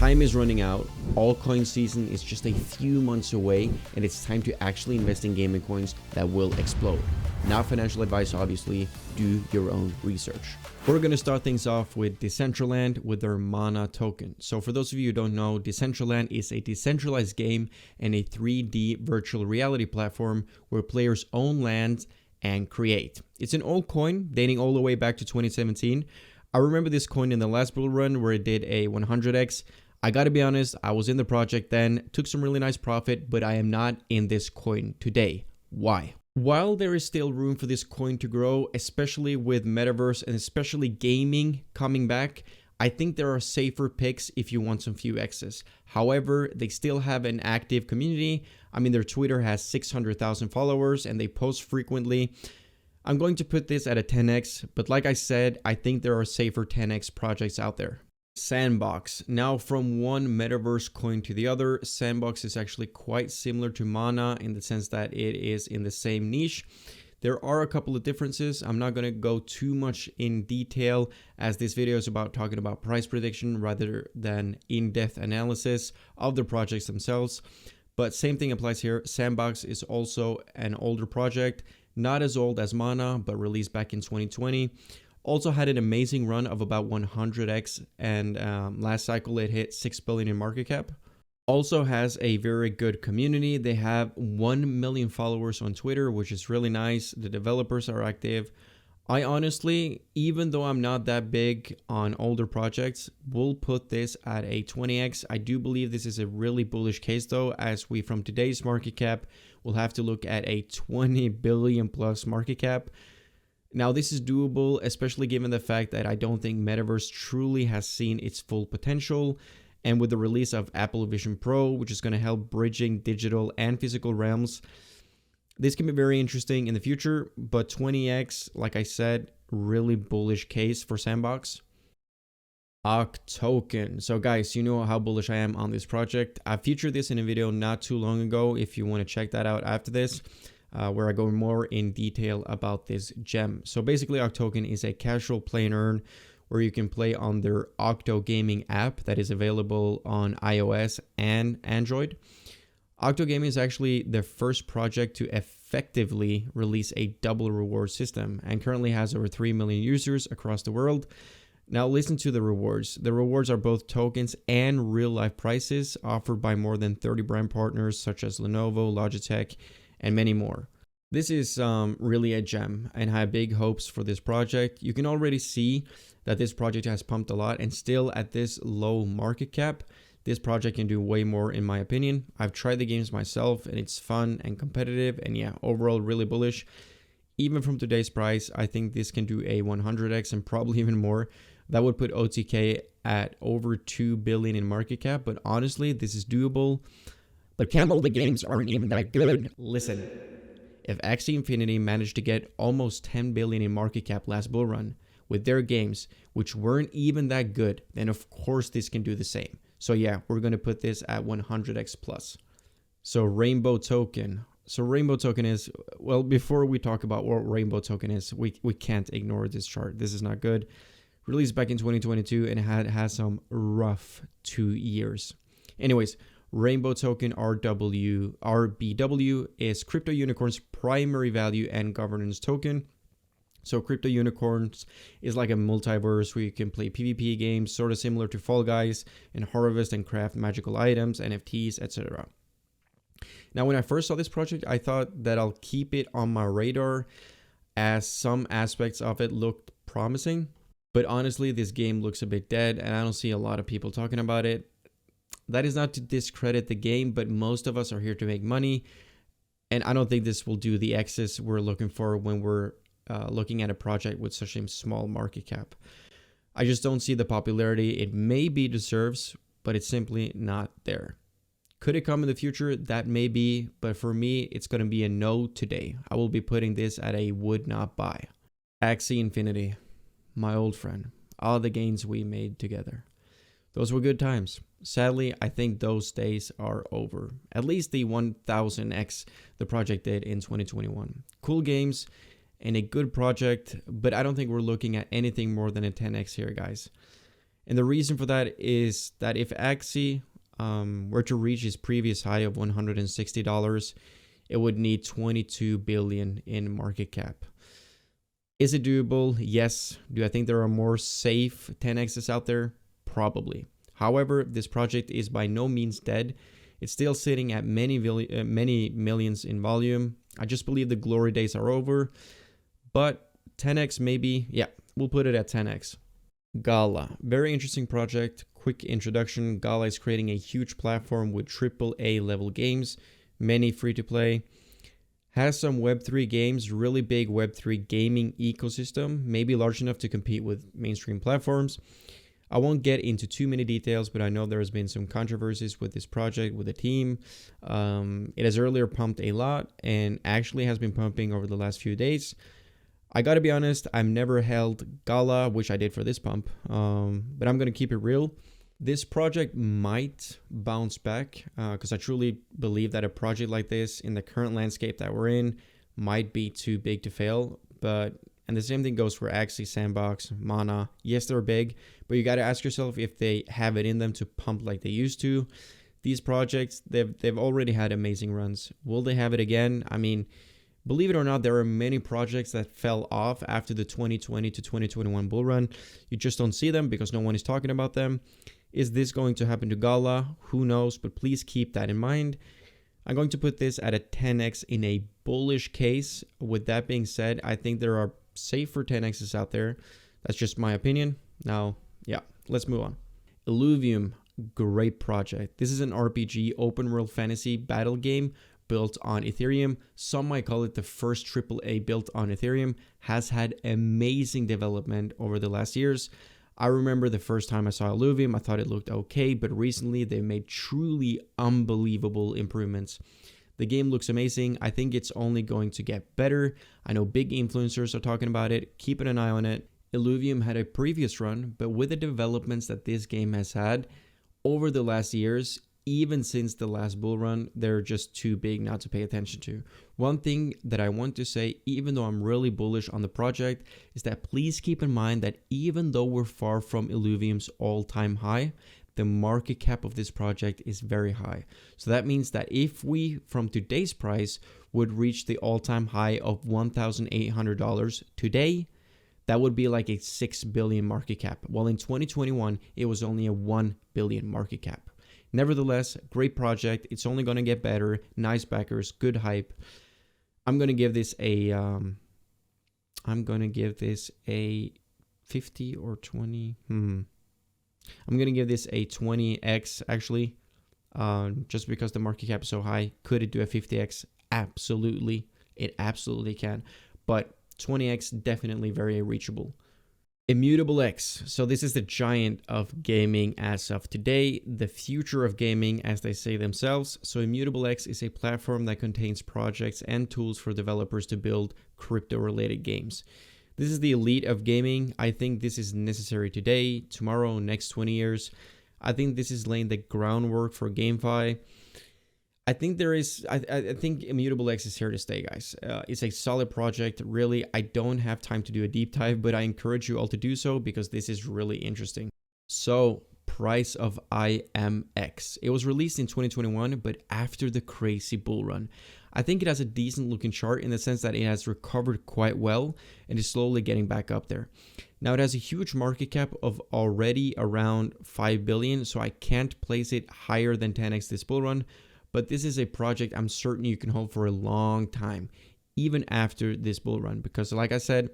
Time is running out, altcoin season is just a few months away, and it's time to actually invest in gaming coins that will explode. Not financial advice, obviously, do your own research. We're going to start things off with Decentraland with their Mana token. So for those of you who don't know, Decentraland is a decentralized game and a 3D virtual reality platform where players own lands and create. It's an old coin dating all the way back to 2017. I remember this coin in the last bull run where it did a 100x. I gotta be honest, I was in the project then, took some really nice profit, but I am not in this coin today. Why? While there is still room for this coin to grow, especially with metaverse and especially gaming coming back, I think there are safer picks if you want some few X's. However, they still have an active community. I mean, their Twitter has 600,000 followers and they post frequently. I'm going to put this at a 10x, but like I said, I think there are safer 10x projects out there. Sandbox. Now from one metaverse coin to the other, Sandbox is actually quite similar to Mana in the sense that it is in the same niche. There are a couple of differences. I'm not going to go too much in detail as this video is about talking about price prediction rather than in-depth analysis of the projects themselves. But same thing applies here. Sandbox is also an older project. Not as old as Mana, but released back in 2020. Also had an amazing run of about 100x, and last cycle it hit 6 billion in market cap. Also has a very good community. They have 1 million followers on Twitter, which is really nice. The developers are active. I honestly, even though I'm not that big on older projects, will put this at a 20x. I do believe this is a really bullish case though, as we from today's market cap will have to look at a 20 billion plus market cap. Now this is doable, especially given the fact that I don't think Metaverse truly has seen its full potential. And with the release of Apple Vision Pro, which is going to help bridging digital and physical realms, this can be very interesting in the future, but 20x, like I said, really bullish case for Sandbox. Token. So guys, you know how bullish I am on this project. I featured this in a video not too long ago if you want to check that out after this, where I go more in detail about this gem. So basically, Token is a casual play and earn where you can play on their Octo Gaming app that is available on iOS and Android. Octo Gaming is actually the first project to effectively release a double reward system and currently has over 3 million users across the world. Now listen to the rewards. The rewards are both tokens and real life prices offered by more than 30 brand partners such as Lenovo, Logitech, and many more. This is really a gem and I have big hopes for this project. You can already see that this project has pumped a lot, and still at this low market cap, this project can do way more in my opinion. I've tried the games myself and it's fun and competitive, and yeah, overall really bullish. Even from today's price, I think this can do a 100x and probably even more. That would put OTK at over 2 billion in market cap, but honestly, this is doable. But Campbell, the games aren't even that good. Listen, if Axie Infinity managed to get almost 10 billion in market cap last bull run with their games, which weren't even that good, then of course this can do the same. So yeah, we're going to put this at 100x plus. So Rainbow Token. So Rainbow Token is, well, before we talk about what Rainbow Token is, we can't ignore this chart. This is not good. Released back in 2022 and has some rough 2 years. Anyways, Rainbow Token RBW is Crypto Unicorn's primary value and governance token. So Crypto Unicorns is like a multiverse where you can play PvP games, sort of similar to Fall Guys, and harvest and craft magical items, NFTs, etc. Now, when I first saw this project, I thought that I'll keep it on my radar as some aspects of it looked promising. But honestly, this game looks a bit dead and I don't see a lot of people talking about it. That is not to discredit the game, but most of us are here to make money. And I don't think this will do the X's we're looking for when we're looking at a project with such a small market cap. I just don't see the popularity it maybe deserves, but it's simply not there. Could it come in the future? That may be, but for me, it's going to be a no today. I will be putting this at a would not buy. Axie Infinity, my old friend, all the gains we made together. Those were good times. Sadly, I think those days are over. At least the 1000x the project did in 2021. Cool games and a good project, but I don't think we're looking at anything more than a 10x here, guys. And the reason for that is that if Axie were to reach its previous high of $160, it would need 22 billion in market cap. Is it doable? Yes. Do I think there are more safe 10x's out there? Probably. However, this project is by no means dead. It's still sitting at many millions in volume. I just believe the glory days are over. But 10x maybe, yeah, we'll put it at 10x. Gala, very interesting project. Quick introduction. Gala is creating a huge platform with AAA level games, many free to play. Has some Web3 games, really big Web3 gaming ecosystem, maybe large enough to compete with mainstream platforms. I won't get into too many details, but I know there has been some controversies with this project, with the team. It has earlier pumped a lot and actually has been pumping over the last few days. I gotta be honest, I've never held Gala, which I did for this pump, but I'm gonna keep it real. This project might bounce back because I truly believe that a project like this in the current landscape that we're in might be too big to fail. And the same thing goes for Axie, Sandbox, Mana. Yes, they're big, but you got to ask yourself if they have it in them to pump like they used to. These projects, they've already had amazing runs. Will they have it again? I mean, believe it or not, there are many projects that fell off after the 2020 to 2021 bull run. You just don't see them because no one is talking about them. Is this going to happen to Gala? Who knows, but please keep that in mind. I'm going to put this at a 10x in a bullish case. With that being said, I think there are safer 10x's out there. That's just my opinion. Now, yeah, let's move on. Illuvium, great project. This is an RPG open world fantasy battle game built on Ethereum. Some might call it the first AAA built on Ethereum. Has had amazing development over the last years. I remember the first time I saw Illuvium, I thought it looked okay, but recently they made truly unbelievable improvements. The game looks amazing. I think it's only going to get better. I know big influencers are talking about it. Keeping an eye on it. Illuvium had a previous run, but with the developments that this game has had over the last years, even since the last bull run, they're just too big not to pay attention to. One thing that I want to say, even though I'm really bullish on the project, is that please keep in mind that even though we're far from Illuvium's all-time high, the market cap of this project is very high. So that means that if we, from today's price, would reach the all-time high of $1,800 today, that would be like a 6 billion market cap. While in 2021, it was only a 1 billion market cap. Nevertheless, great project. It's only going to get better. Nice backers, good hype. I'm going to give this a 50 or 20. I'm going to give this a 20x actually. Just because the market cap is so high. Could it do a 50x? Absolutely. It absolutely can. But 20x definitely very reachable. Immutable X. So this is the giant of gaming as of today, the future of gaming as they say themselves. So Immutable X is a platform that contains projects and tools for developers to build crypto related games. This is the elite of gaming. I think this is necessary today, tomorrow, next 20 years. I think this is laying the groundwork for GameFi. I think I think Immutable X is here to stay, guys. It's a solid project. Really, I don't have time to do a deep dive, but I encourage you all to do so because this is really interesting. So, price of IMX. It was released in 2021, but after the crazy bull run. I think it has a decent looking chart in the sense that it has recovered quite well and is slowly getting back up there. Now, it has a huge market cap of already around 5 billion, so I can't place it higher than 10x this bull run. But this is a project I'm certain you can hold for a long time, even after this bull run. Because like I said,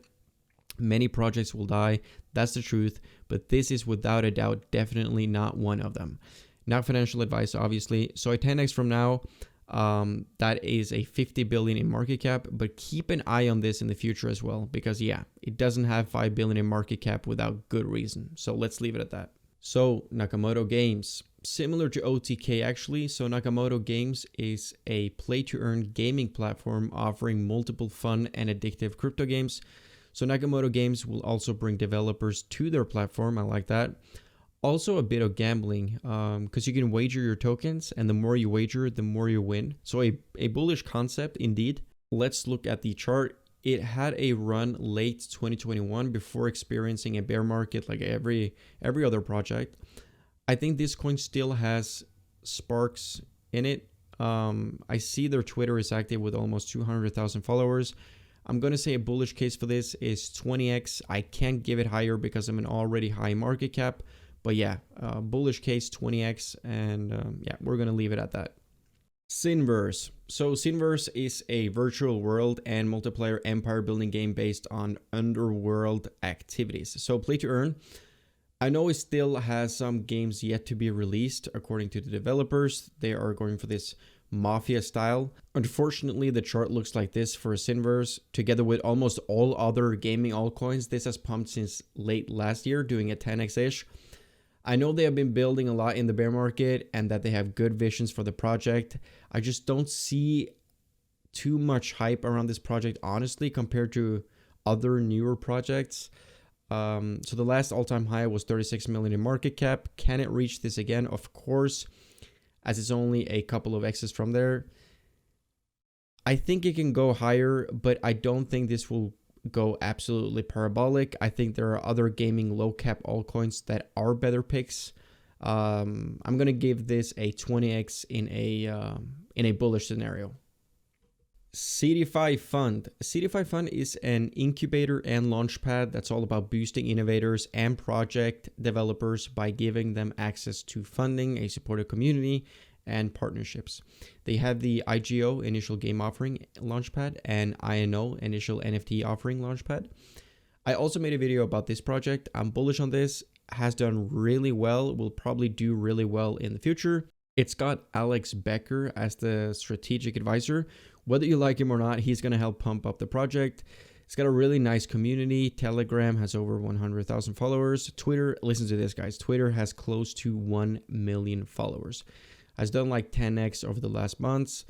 many projects will die. That's the truth. But this is without a doubt definitely not one of them. Not financial advice, obviously. So a 10x from now, that is a 50 billion in market cap. But keep an eye on this in the future as well. Because yeah, it doesn't have 5 billion in market cap without good reason. So let's leave it at that. So Nakamoto Games. Similar to OTK actually, so Nakamoto Games is a play-to-earn gaming platform offering multiple fun and addictive crypto games. So Nakamoto Games will also bring developers to their platform, I like that. Also a bit of gambling, because you can wager your tokens, and the more you wager, the more you win. So a bullish concept indeed. Let's look at the chart. it had a run late 2021 before experiencing a bear market like every other project. I think this coin still has sparks in it. I see their Twitter is active with almost 200,000 followers. I'm going to say a bullish case for this is 20x. I can't give it higher because I'm an already high market cap. But yeah, bullish case 20x. And yeah, we're going to leave it at that. Synverse. So Synverse is a virtual world and multiplayer empire building game based on underworld activities. So play to earn. I know it still has some games yet to be released. According to the developers, they are going for this mafia style. Unfortunately, the chart looks like this for Synverse. Together with almost all other gaming altcoins, this has pumped since late last year, doing a 10x-ish. I know they have been building a lot in the bear market and that they have good visions for the project. I just don't see too much hype around this project, honestly, compared to other newer projects. So the last all-time high was 36 million in market cap. Can it reach this again? Of course, as it's only a couple of X's from there. I think it can go higher, but I don't think this will go absolutely parabolic. I think there are other gaming low cap altcoins that are better picks. I'm gonna give this a 20x in a bullish scenario. CD5 Fund. CD5 Fund is an incubator and launchpad that's all about boosting innovators and project developers by giving them access to funding, a supportive community, and partnerships. They have the IGO, initial game offering launchpad, and INO, initial NFT offering launchpad. I also made a video about this project. I'm bullish on this. Has done really well. Will probably do really well in the future. It's got Alex Becker as the strategic advisor. Whether you like him or not, he's going to help pump up the project. It's got a really nice community. Telegram has over 100,000 followers. Twitter, listen to this, guys. Twitter has close to 1 million followers. Has done like 10x over the last months.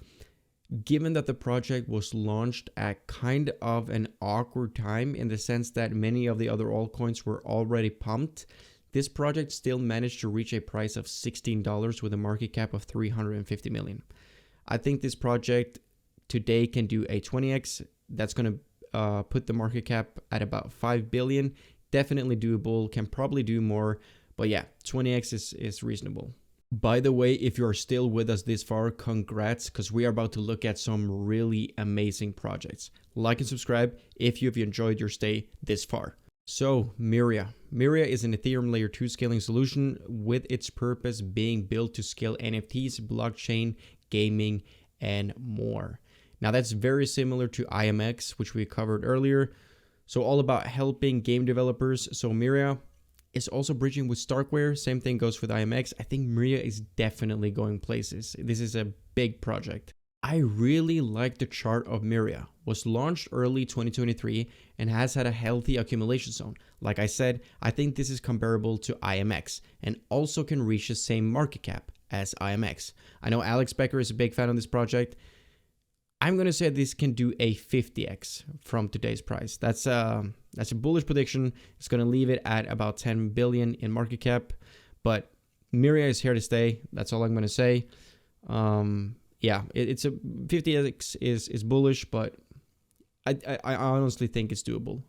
Given that the project was launched at kind of an awkward time in the sense that many of the other altcoins were already pumped, this project still managed to reach a price of $16 with a market cap of 350 million. I think this project today can do a 20x. That's going to put the market cap at about 5 billion. Definitely doable, can probably do more, but yeah, 20x is reasonable. By the way, if you're still with us this far, congrats, because we are about to look at some really amazing projects. Like and subscribe if you've enjoyed your stay this far. So, Myria. Myria is an Ethereum Layer 2 scaling solution with its purpose being built to scale NFTs, blockchain, gaming, and more. Now, that's very similar to IMX, which we covered earlier. So, all about helping game developers. So, Myria is also bridging with Starkware. Same thing goes with IMX. I think Myria is definitely going places. This is a big project. I really like the chart of Myria. Was launched early 2023 and has had a healthy accumulation zone. Like I said, I think this is comparable to IMX and also can reach the same market cap as IMX. I know Alex Becker is a big fan of this project. I'm going to say this can do a 50x from today's price. That's a bullish prediction. It's going to leave it at about 10 billion in market cap, but Myria is here to stay. That's all I'm going to say. Yeah, it's a 50x is bullish, but I honestly think it's doable.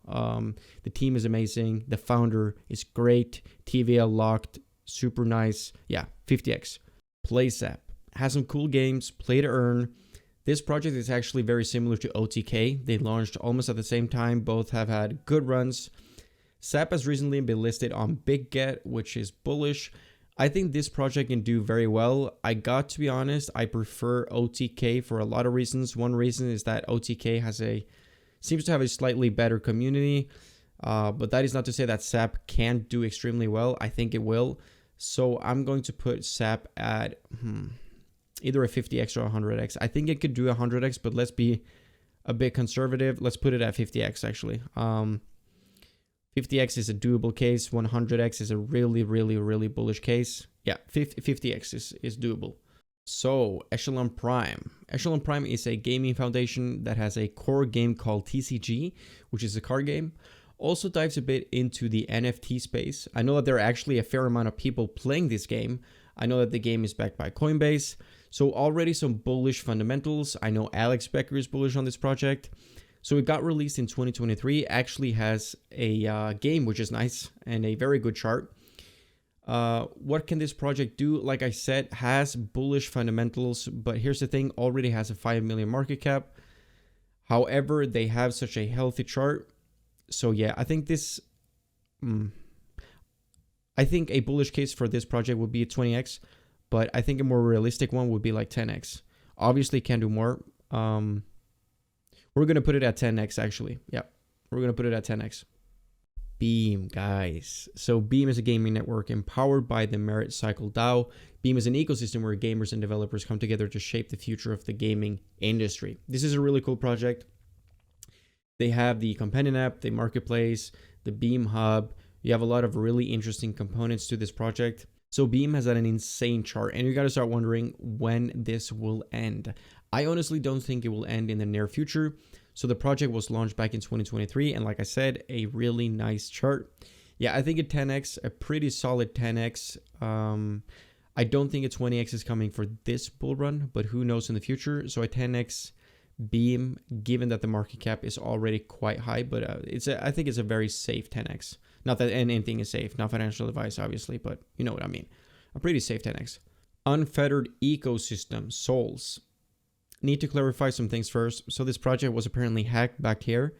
The team is amazing. The founder is great. TVL locked, super nice. Yeah, 50x. PlaySap has some cool games. Play to earn. This project is actually very similar to OTK. They launched almost at the same time. Both have had good runs. SAP has recently been listed on BigGet, which is bullish. I think this project can do very well. I got to be honest, I prefer OTK for a lot of reasons. One reason is that OTK seems to have a slightly better community, but that is not to say that SAP can't do extremely well. I think it will. So I'm going to put SAP at either a 50x or 100x. I think it could do 100x, but let's be a bit conservative. Let's put it at 50x actually. 50x is a doable case. 100x is a really, really, really bullish case. Yeah, 50x is doable. So Echelon Prime. Echelon Prime is a gaming foundation that has a core game called TCG, which is a card game. Also dives a bit into the NFT space. I know that there are actually a fair amount of people playing this game. I know that the game is backed by Coinbase. So already some bullish fundamentals. I know Alex Becker is bullish on this project. So it got released in 2023, actually has a game, which is nice, and a very good chart. What can this project do? Like I said, has bullish fundamentals, but here's the thing, already has a 5 million market cap. However, they have such a healthy chart. So yeah, I think I think a bullish case for this project would be 20x, but I think a more realistic one would be like 10x. Obviously can do more. We're going to put it at 10x actually. Yeah, we're going to put it at 10x. Beam, guys. So Beam is a gaming network empowered by the Merit Cycle DAO. Beam is an ecosystem where gamers and developers come together to shape the future of the gaming industry. This is a really cool project. They have the companion app, the marketplace, the Beam hub. You have a lot of really interesting components to this project. So Beam has had an insane chart, and you got to start wondering when this will end. I honestly don't think it will end in the near future. So the project was launched back in 2023, and like I said, a really nice chart. Yeah, I think a 10x, a pretty solid 10x. I don't think a 20x is coming for this bull run, but who knows in the future. So a 10x Beam, given that the market cap is already quite high, but I think it's a very safe 10x. Not that anything is safe, not financial advice, obviously, but you know what I mean. A pretty safe 10x. Unfettered ecosystem, souls. Need to clarify some things first. So this project was apparently hacked back here,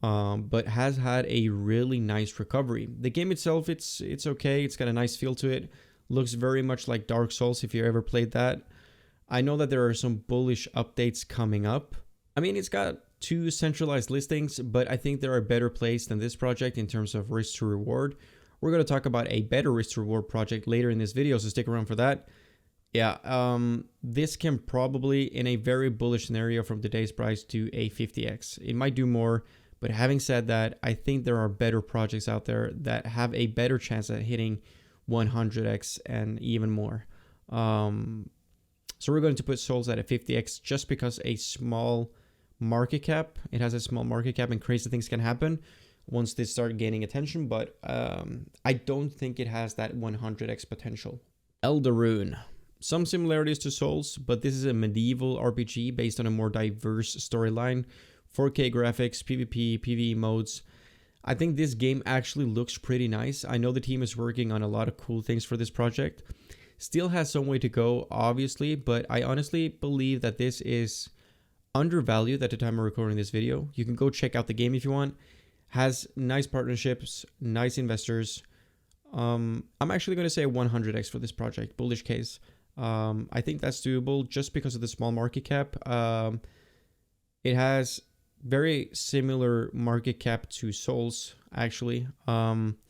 but has had a really nice recovery. The game itself, it's okay. It's got a nice feel to it. Looks very much like Dark Souls if you ever played that. I know that there are some bullish updates coming up. I mean, it's got 2 centralized listings, but I think there are better plays than this project in terms of risk to reward. We're going to talk about a better risk to reward project later in this video, so stick around for that. Yeah, this can probably, in a very bullish scenario from today's price, do a 50x. It might do more, but having said that, I think there are better projects out there that have a better chance at hitting 100x and even more. So we're going to put Souls at a 50x just because a small market cap. It has a small market cap and crazy things can happen once they start gaining attention, but I don't think it has that 100x potential. Eldaroon. Some similarities to Souls, but this is a medieval RPG based on a more diverse storyline, 4K graphics, PvP, PvE modes. I think this game actually looks pretty nice. I know the team is working on a lot of cool things for this project. Still has some way to go, obviously, but I honestly believe that this is undervalued at the time of recording this video. You can go check out the game if you want. Has nice partnerships, nice investors. I'm actually going to say 100x for this project, bullish case. I think that's doable just because of the small market cap. It has very similar market cap to Souls, actually.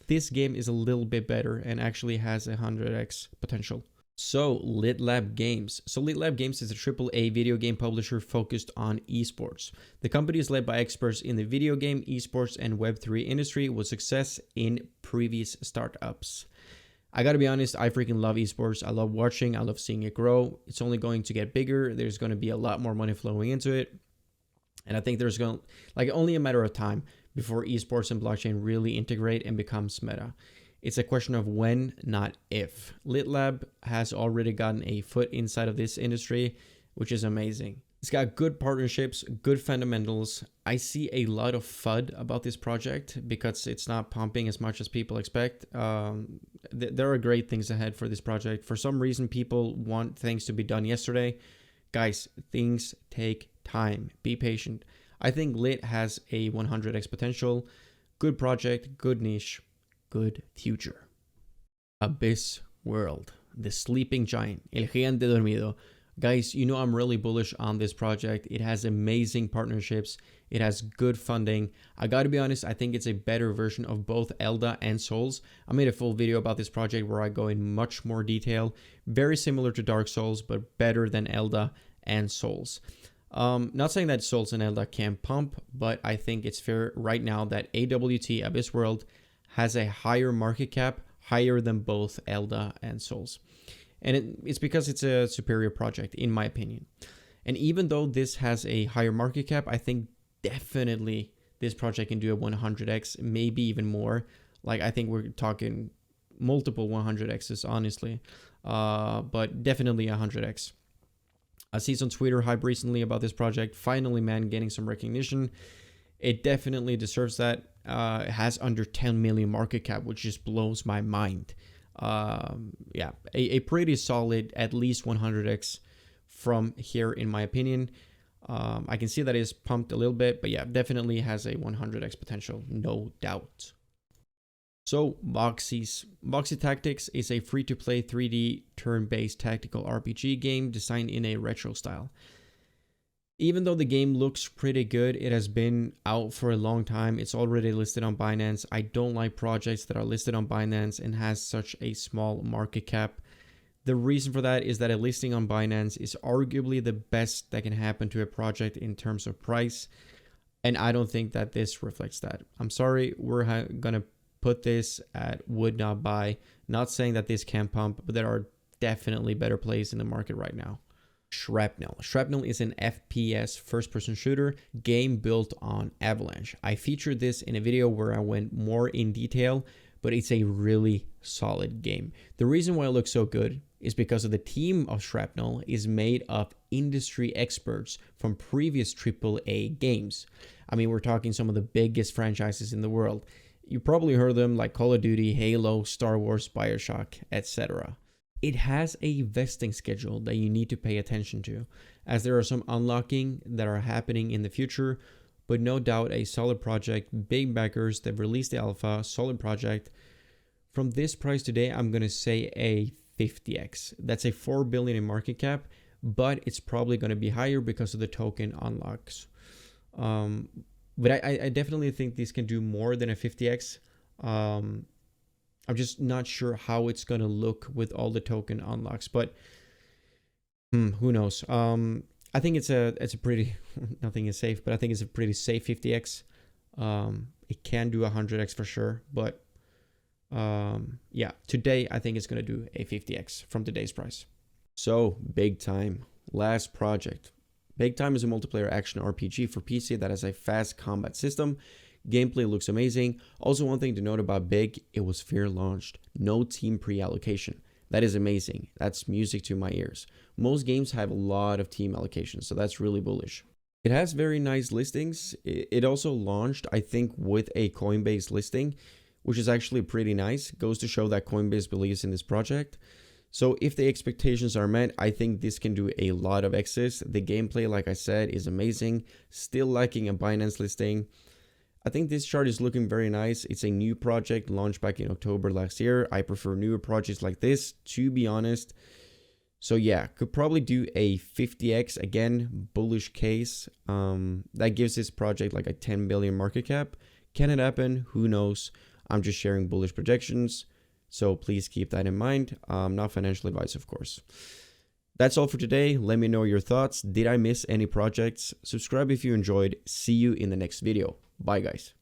This game is a little bit better and actually has 100x potential. So Lit Lab Games. So Lit Lab Games is a AAA video game publisher focused on esports. The company is led by experts in the video game, esports, and Web3 industry with success in previous startups. I gotta be honest, I freaking love esports. I love watching, I love seeing it grow. It's only going to get bigger. There's going to be a lot more money flowing into it. And I think there's going to, like, only a matter of time before esports and blockchain really integrate and becomes meta. It's a question of when, not if. Lit Lab has already gotten a foot inside of this industry, which is amazing. It's got good partnerships, good fundamentals. I see a lot of FUD about this project because it's not pumping as much as people expect. There are great things ahead for this project. For some reason, people want things to be done yesterday. Guys, things take time. Be patient. I think Lit has a 100x potential. Good project, good niche, good future. Abyss World, the sleeping giant, el gigante dormido. Guys, you know I'm really bullish on this project. It has amazing partnerships. It has good funding. I gotta be honest, I think it's a better version of both Elda and Souls. I made a full video about this project where I go in much more detail. Very similar to Dark Souls, but better than Elda and Souls. Not saying that Souls and Elda can't pump, but I think it's fair right now that AWT, Abyss World, has a higher market cap, higher than both Elda and Souls. And it's because it's a superior project, in my opinion. And even though this has a higher market cap, I think definitely this project can do a 100x, maybe even more. Like, I think we're talking multiple 100x's, honestly. But definitely 100x. I see some Twitter hype recently about this project. Finally, man, getting some recognition. It definitely deserves that. It has under 10 million market cap, which just blows my mind. Yeah, a pretty solid, at least 100x from here, in my opinion. I can see that it's pumped a little bit, but yeah, definitely has a 100x potential, no doubt. So Boxy Tactics is a free-to-play 3D turn-based tactical RPG game designed in a retro style. Even though the game looks pretty good, it has been out for a long time. It's already listed on Binance. I don't like projects that are listed on Binance and has such a small market cap. The reason for that is that a listing on Binance is arguably the best that can happen to a project in terms of price. And I don't think that this reflects that. I'm sorry, we're going to put this at would not buy. Not saying that this can pump, but there are definitely better plays in the market right now. Shrapnel. Shrapnel is an FPS first-person shooter game built on Avalanche. I featured this in a video where I went more in detail, but it's a really solid game. The reason why it looks so good is because of the team of Shrapnel is made of industry experts from previous AAA games. I mean, we're talking some of the biggest franchises in the world. You probably heard them like Call of Duty, Halo, Star Wars, BioShock, etc. It has a vesting schedule that you need to pay attention to, as there are some unlocking that are happening in the future, but no doubt a solid project, big backers, they've released the alpha, solid project. From this price today, I'm going to say a 50x. That's a 4 billion in market cap, but it's probably going to be higher because of the token unlocks. But I definitely think these can do more than a 50x. I'm just not sure how it's going to look with all the token unlocks, but who knows? I think it's a pretty, nothing is safe, but I think it's a pretty safe 50x. It can do 100x for sure, but yeah, today I think it's going to do a 50x from today's price. So Big Time, last project. Big Time is a multiplayer action RPG for PC that has a fast combat system. Gameplay looks amazing. Also, one thing to note about Big, it was fair launched. No team pre-allocation. That is amazing. That's music to my ears. Most games have a lot of team allocations, so that's really bullish. It has very nice listings. It also launched, I think, with a Coinbase listing, which is actually pretty nice. Goes to show that Coinbase believes in this project. So if the expectations are met, I think this can do a lot of X's. The gameplay, like I said, is amazing. Still lacking a Binance listing. I think this chart is looking very nice. It's a new project launched back in October last year. I prefer newer projects like this, to be honest. So yeah, could probably do a 50x, again, bullish case. That gives this project like a 10 billion market cap. Can it happen? Who knows? I'm just sharing bullish projections. So please keep that in mind. Not financial advice, of course. That's all for today. Let me know your thoughts. Did I miss any projects? Subscribe if you enjoyed. See you in the next video. Bye, guys.